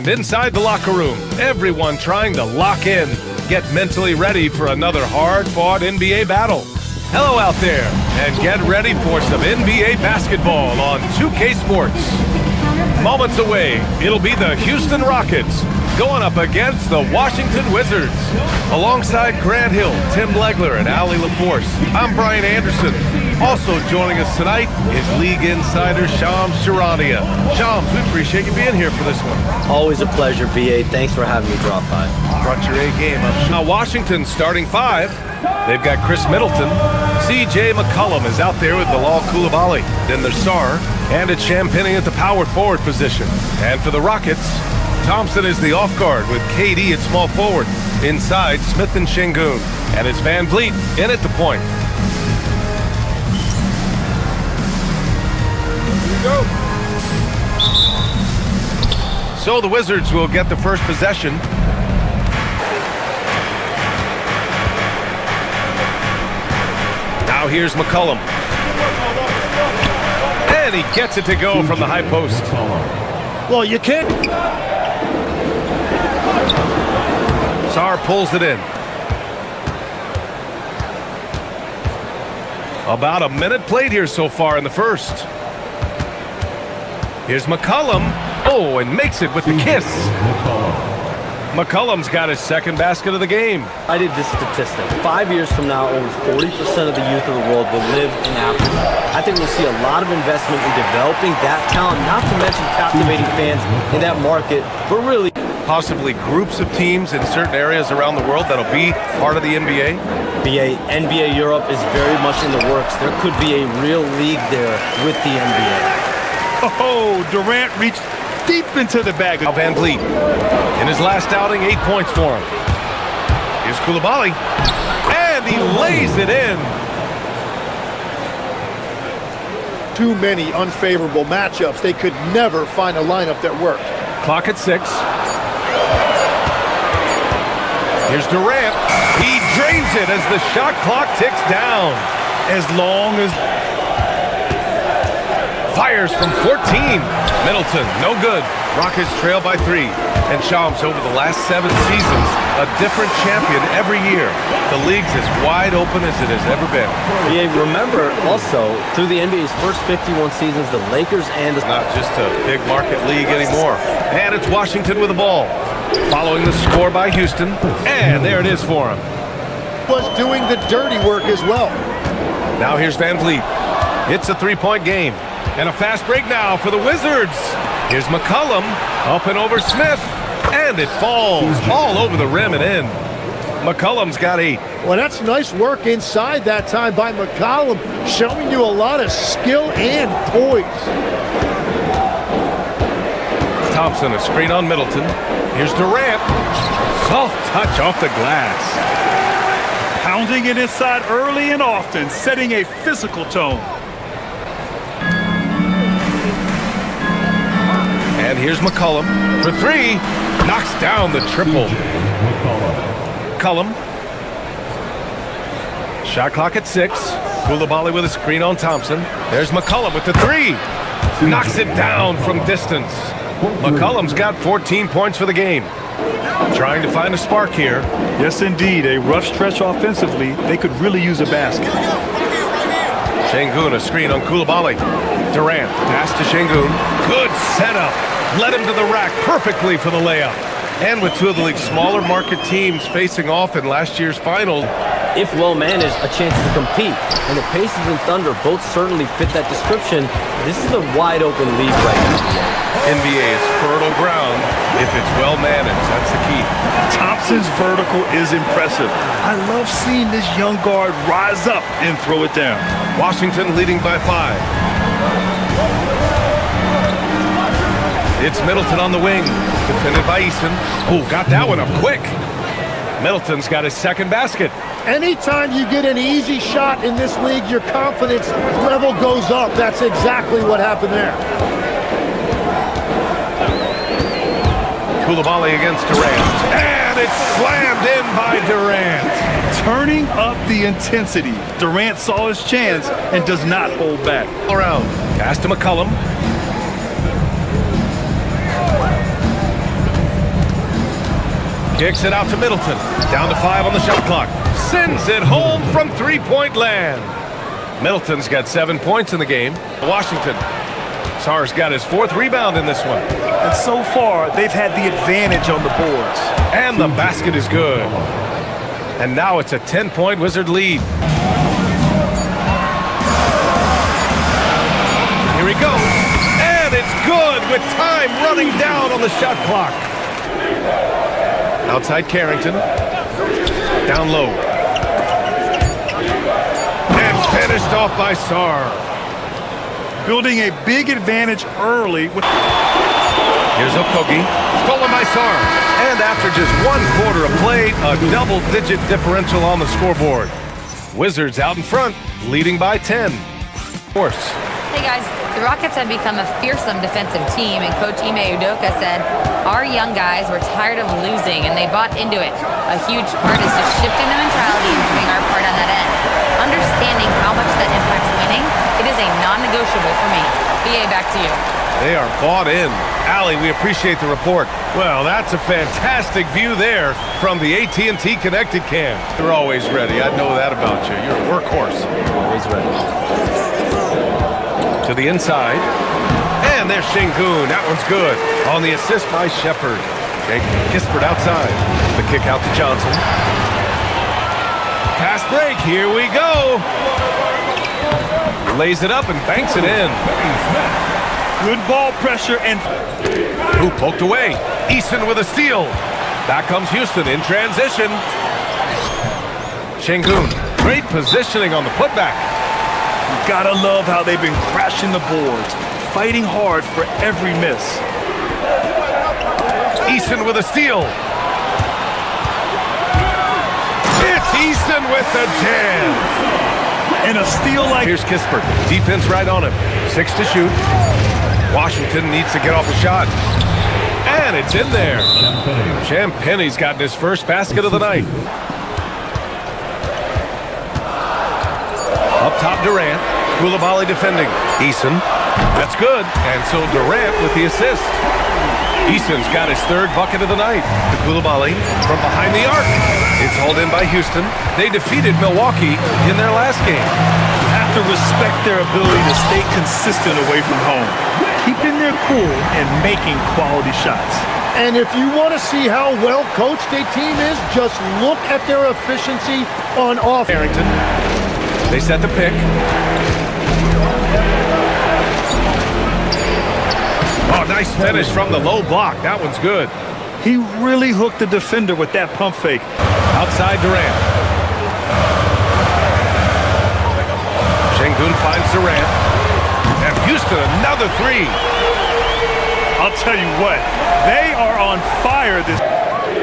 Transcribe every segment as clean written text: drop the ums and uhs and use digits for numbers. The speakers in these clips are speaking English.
And inside the locker room, everyone trying to lock in, get mentally ready for another hard-fought NBA battle. Hello out there, and get ready for some NBA basketball on 2K Sports. Moments away, it'll be the Houston Rockets going up against the Washington Wizards. Alongside Grant Hill, Tim Legler, and Allie LaForce, I'm Brian Anderson. Also joining us tonight is League Insider Shams Charania. Shams, we appreciate you being here for this one. Always a pleasure, BA. Thanks for having me drop by. Brought your A game up. Now Washington starting five. They've got Chris Middleton. C.J. McCollum is out there with Bilal Coulibaly. Then there's Sarr. And it's Champagnie at the power forward position. And for the Rockets, Thompson is the off guard with KD at small forward. Inside, Smith and Şengün. And it's Van Vliet in at the point. Go. So the Wizards will get the first possession. Now here's McCollum. And he gets it to go from the high post. Well, you can't. Sarr pulls it in. About a minute played here so far in the first. Here's McCollum. Oh, and makes it with the kiss. McCollum's got his second basket of the game. I did this statistic. 5 years from now, over 40% of the youth of the world will live in Africa. I think we'll see a lot of investment in developing that talent, not to mention captivating fans in that market, but really possibly groups of teams in certain areas around the world that'll be part of the NBA. NBA Europe is very much in the works. There could be a real league there with the NBA. Oh, Durant reached deep into the bag. Now Van Vliet, in his last outing, 8 points for him. Here's Coulibaly, and he lays it in. Too many unfavorable matchups. They could never find a lineup that worked. Clock at 6. Here's Durant. He drains it as the shot clock ticks down. As long as fires from 14. Middleton, no good. Rockets trail by 3. And Shams, over the last 7 seasons, a different champion every year. The league's as wide open as it has ever been. Yeah, remember also, through the NBA's first 51 seasons, the Lakers and the... Not just a big market league anymore. And it's Washington with the ball. Following the score by Houston. And there it is for him. Was doing the dirty work as well. Now here's Van Vliet. It's a 3-point game. And a fast break now for the Wizards. Here's McCollum up and over Smith. And it falls all over the rim and in. McCollum's got 8. Well, that's nice work inside that time by McCollum, showing you a lot of skill and poise. Thompson, a screen on Middleton. Here's Durant. Soft touch off the glass. Pounding it inside early and often, setting a physical tone. And here's McCollum for 3. Knocks down the triple. McCollum. Shot clock at 6. Coulibaly with a screen on Thompson. There's McCollum with the 3. Knocks it down from distance. McCollum's got 14 points for the game. Trying to find a spark here. Yes, indeed. A rough stretch offensively. They could really use a basket. Şengün, a screen on Coulibaly. Durant, pass to Şengün. Good setup. Led him to the rack perfectly for the layup. And with 2 of the league's smaller market teams facing off in last year's final, if well managed, a chance to compete. And the Pacers and Thunder both certainly fit that description. This is a wide open league right now. NBA is fertile ground if it's well managed. That's the key. Thompson's vertical is impressive. I love seeing this young guard rise up and throw it down. Washington leading by 5. It's Middleton on the wing, defended by Easton. Oh, got that one up quick. Middleton's got his second basket. Anytime you get an easy shot in this league, your confidence level goes up. That's exactly what happened there. Coulibaly against Durant. And it's slammed in by Durant. Turning up the intensity. Durant saw his chance and does not hold back. Around. Pass to McCollum. Kicks it out to Middleton. Down to 5 on the shot clock. Sends it home from three-point land. Middleton's got 7 points in the game. Washington. Sarr's got his 4th rebound in this one. And so far, they've had the advantage on the boards. And the basket is good. And now it's a 10-point Wizard lead. Here he goes. And it's good with time running down on the shot clock. Outside Carrington. Down low. And finished off by Sarr. Building a big advantage early. Here's Okogie. Stolen by Sarr. And after just 1 quarter of play, a double-digit differential on the scoreboard. Wizards out in front, leading by 10. Of course. Hey guys, the Rockets have become a fearsome defensive team, and Coach Ime Udoka said, our young guys were tired of losing and they bought into it. A huge part is just shifting the mentality and doing our part on that end. Understanding how much that impacts winning, it is a non-negotiable for me. BA, back to you. They are bought in. Allie, we appreciate the report. Well, that's a fantastic view there from the AT&T Connected Cam. You're always ready. I know that about you. You're a workhorse. Always ready. To the inside. And there's Şengün. That one's good. On the assist by Shepard. Jake Kispert outside. The kick out to Johnson. Fast break. Here we go. Lays it up and banks it in. Good ball pressure and... Who poked away. Eason with a steal. Back comes Houston in transition. Şengün. Great positioning on the putback. Gotta love how they've been crashing the boards, fighting hard for every miss. Eason with a steal. It's Eason with the jam. And a steal like... Here's Kispert. Defense right on him. 6 to shoot. Washington needs to get off a shot. And it's in there. Champagne's gotten his first basket of the night. Up top, Durant. Koulibaly defending. Eason. That's good. And so Durant with the assist. Eason's got his 3rd bucket of the night. To Koulibaly from behind the arc. It's hauled in by Houston. They defeated Milwaukee in their last game. You have to respect their ability to stay consistent away from home, keeping their cool and making quality shots. And if you want to see how well coached a team is, just look at their efficiency on offense. Carrington. They set the pick. Oh, nice finish from the low block. That one's good. He really hooked the defender with that pump fake. Outside Durant. Şengün finds Durant. And Houston, another 3. I'll tell you what, they are on fire this...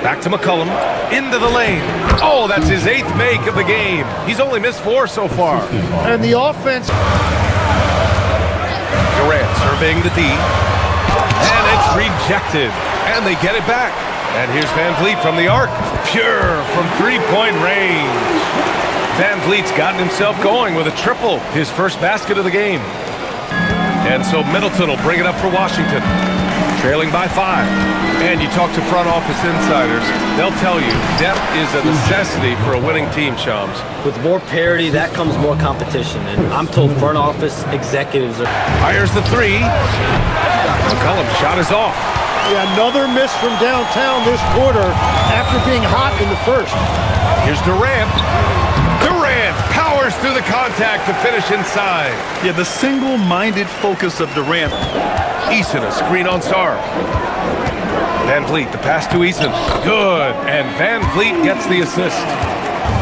Back to McCollum. Into the lane. Oh, that's his 8th make of the game. He's only missed 4 so far. And the offense... Durant surveying the D. And it's rejected. And they get it back. And here's Van Vliet from the arc. Pure from 3-point range. Van Vliet's gotten himself going with a triple. His first basket of the game. And so Middleton will bring it up for Washington. Trailing by 5. And you talk to front office insiders, they'll tell you depth is a necessity for a winning team, Shams. With more parity, that comes more competition. And I'm told front office executives are... Fires the 3. McCollum's shot is off. Yeah, another miss from downtown this quarter after being hot in the first. Here's Durant. Durant powers through the contact to finish inside. Yeah, the single-minded focus of Durant. Eason, a screen on Sarr. Van Vliet, the pass to Eason. Good. And Van Vliet gets the assist.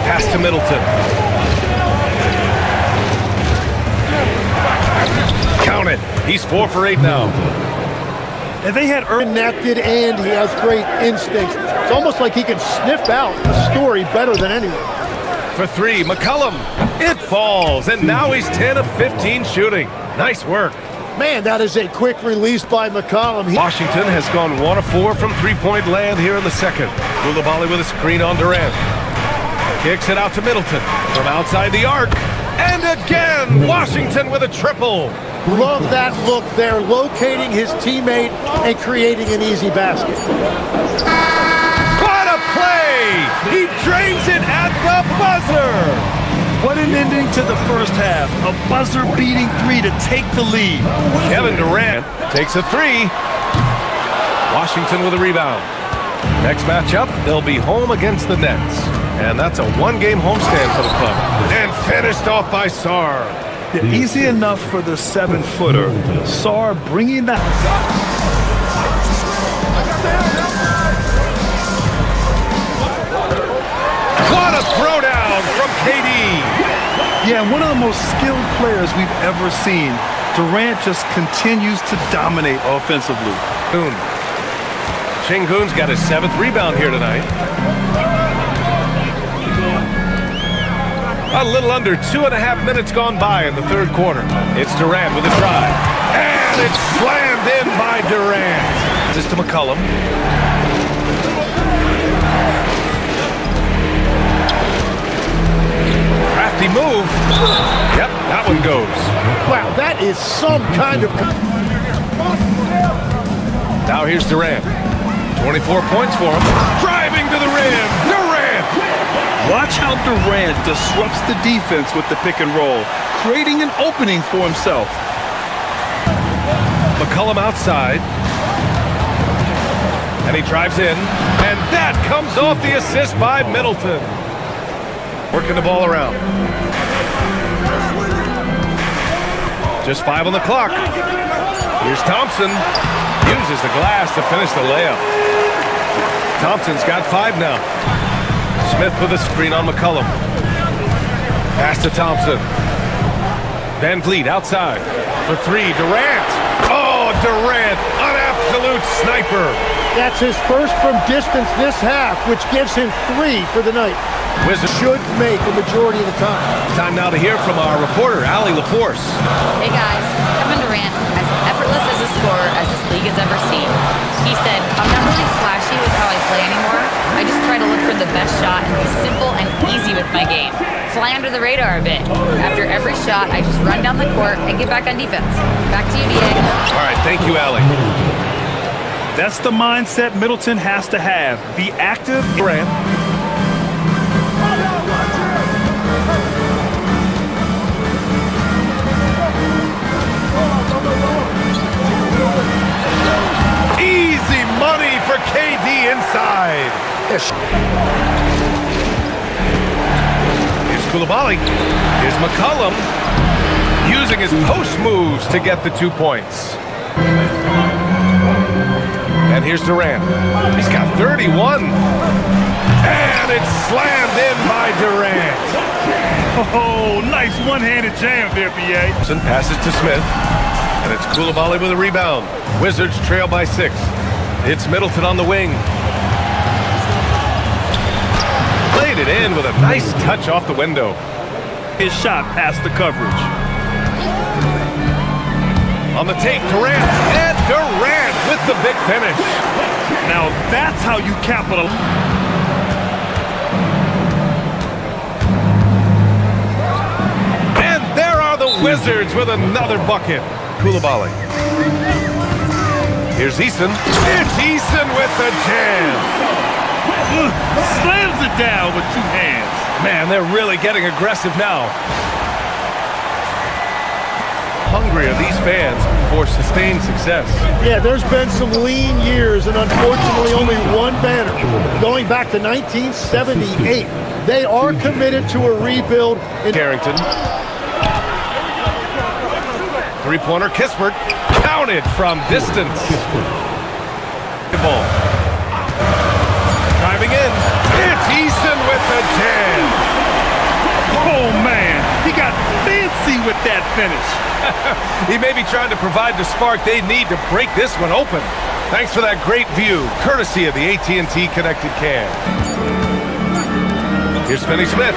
Pass to Middleton. Count it. He's 4 for 8 now. And they had Connected, and he has great instincts. It's almost like he can sniff out a story better than anyone. For 3, McCollum. It falls, and now he's 10 of 15 shooting. Nice work. Man, that is a quick release by McCollum. Washington has gone 1 of 4 from 3-point land here in the second. Koulibaly with a screen on Durant. Kicks it out to Middleton from outside the arc. And again, Washington with a triple. Love that look there, locating his teammate and creating an easy basket. What a away. He drains it at the buzzer. What an ending to the first half. A buzzer-beating three to take the lead. Kevin Durant takes a three. Washington with a rebound. Next matchup, they'll be home against the Nets. And that's a one-game homestand for the club. And finished off by Sarr. Yeah, easy enough for the 7-footer. Sarr bringing the... What a throwdown from KD. Yeah, one of the most skilled players we've ever seen. Durant just continues to dominate offensively. Şengün's got his 7th rebound here tonight. A little under 2.5 minutes gone by in the third quarter. It's Durant with a drive. And it's slammed in by Durant. This to McCollum. Crafty move. Yep, that one goes. Wow, that is some kind of... Now here's Durant. 24 points for him. Driving to the rim. Durant! Watch how Durant disrupts the defense with the pick and roll, creating an opening for himself. McCollum outside. And he drives in. And that comes off the assist by Middleton. Working the ball around. Just 5 on the clock. Here's Thompson. Uses the glass to finish the layup. Thompson's got 5 now. Smith with a screen on McCollum. Pass to Thompson. Van Vliet outside for 3. Durant. Oh, Durant, an absolute sniper. That's his first from distance this half, which gives him 3 for the night. Wizards Should make a majority of the time. Time now to hear from our reporter, Allie LaForce. Hey guys, Kevin Durant, as effortless as a scorer as this league has ever seen. He said, I'm not really flashy with how I play anymore. I just try to look for the best shot and be simple and easy with my game. Fly under the radar a bit. After every shot, I just run down the court and get back on defense. Back to you, DA. All right, thank you, Allie. That's the mindset Middleton has to have. Be active. Durant. Easy money for KD inside. Here's Coulibaly. Here's McCollum. Using his post moves to get the 2 points. And here's Durant. He's got 31. And it's slammed in by Durant. Oh, nice one-handed jam there, B.A. Passes to Smith. And it's Coulibaly with a rebound. Wizards trail by 6. It's Middleton on the wing. Played it in with a nice touch off the window. His shot past the coverage. On the take, Durant. And Durant with the big finish. Now that's how you capitalize. And there are the Wizards with another bucket. Coulibaly. Here's Eason. It's Eason with the jam. Slams it down with 2 hands. Man, they're really getting aggressive now. Hungry are these fans for sustained success. Yeah, there's been some lean years and unfortunately only one banner. Going back to 1978, they are committed to a rebuild. Carrington. Three-pointer, Kispert. Counted from distance. Ball. Driving in. It's Eason with the jam. Oh, man. He got fancy with that finish. He may be trying to provide the spark they need to break this one open. Thanks for that great view, courtesy of the AT&T Connected Cam. Here's Finney Smith.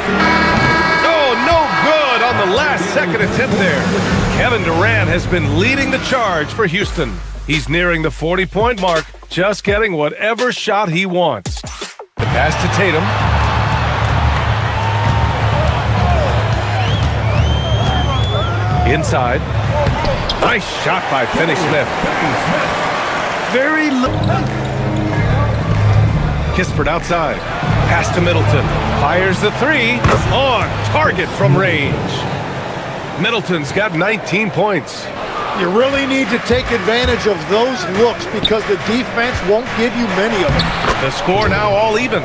Oh, no good on the last-second attempt there. Kevin Durant has been leading the charge for Houston. He's nearing the 40-point mark, just getting whatever shot he wants. The pass to Tatum. Inside. Nice shot by Finney Smith. Very low. Kispert outside. Pass to Middleton. Fires the three. On target from range. Middleton's got 19 points. You really need to take advantage of those looks because the defense won't give you many of them. The score now all even.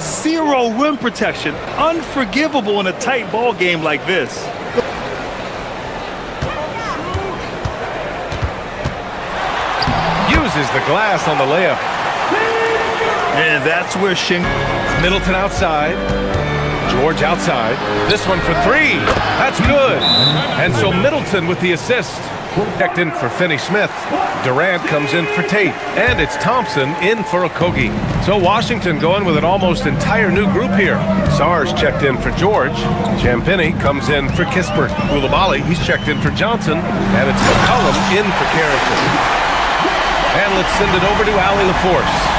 Zero rim protection. Unforgivable in a tight ball game like this. Uses the glass on the layup. And that's where Middleton outside. George outside. This one for three. That's good. And so Middleton with the assist. Checked in for Finney-Smith. Durant comes in for Tate. And it's Thompson in for Okogie. So Washington going with an almost entire new group here. Sars checked in for George. Champagny comes in for Kispert. Koulibaly, he's checked in for Johnson. And it's McCollum in for Carrington. And let's send it over to Allie LaForce.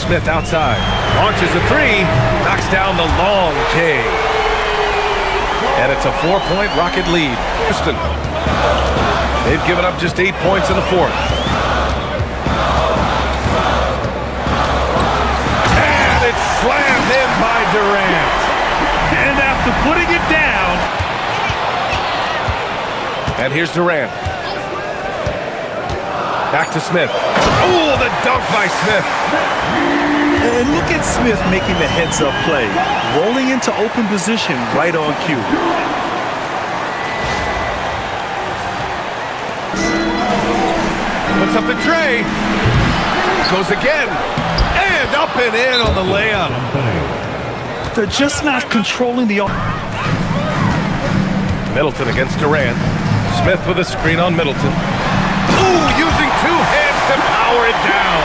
Smith outside, launches a three, knocks down the long J. And it's a 4-point Rocket lead. Houston. They've given up just 8 points in the fourth. And it's slammed in by Durant. And after putting it down. And here's Durant. Back to Smith. Oh, the dunk by Smith. And look at Smith making the heads-up play, rolling into open position right on cue. Puts up the tray. Goes again. And up and in on the layup. They're just not controlling the... Middleton against Durant. Smith with a screen on Middleton. Ooh, using two hands to power it down.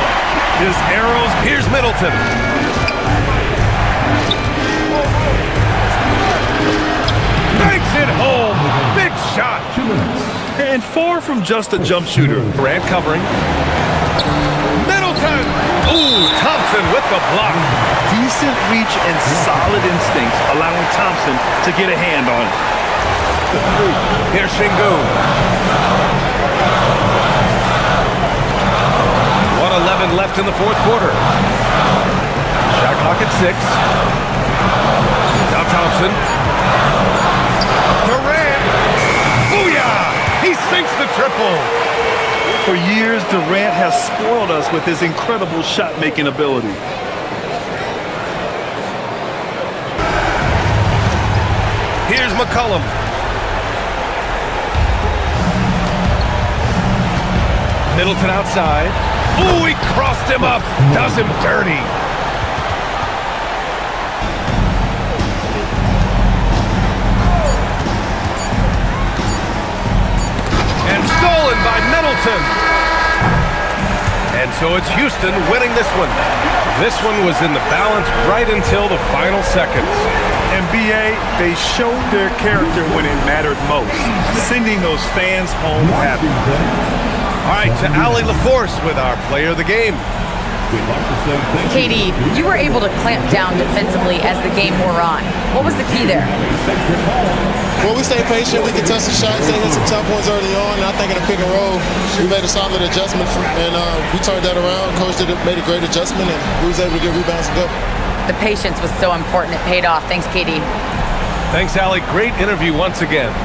His arrows. Here's Middleton. Makes it home. Big shot. And far from just a jump shooter. Durant covering. Middleton. Ooh, Thompson with the block. Decent reach and solid instincts, allowing Thompson to get a hand on it. Here's Şengün. 1:11 left in the fourth quarter. Shot clock at 6. Now Thompson. Durant. Booyah! He sinks the triple. For years, Durant has spoiled us with his incredible shot-making ability. Here's McCollum. Middleton outside. Ooh, he crossed him up. Does him dirty. And stolen by Middleton. And so it's Houston winning this one. This one was in the balance right until the final seconds. And BA, they showed their character when it mattered most, sending those fans home happy. All right, to Allie LaForce with our player of the game. KD, you were able to clamp down defensively as the game wore on. What was the key there? Well, we stayed patient. We contested shots. They hit some tough ones early on. And I think in a pick and roll, we made a solid adjustment, and we turned that around. Coach made a great adjustment, and we was able to get rebounds and go. The patience was so important. It paid off. Thanks, KD. Thanks, Allie. Great interview once again.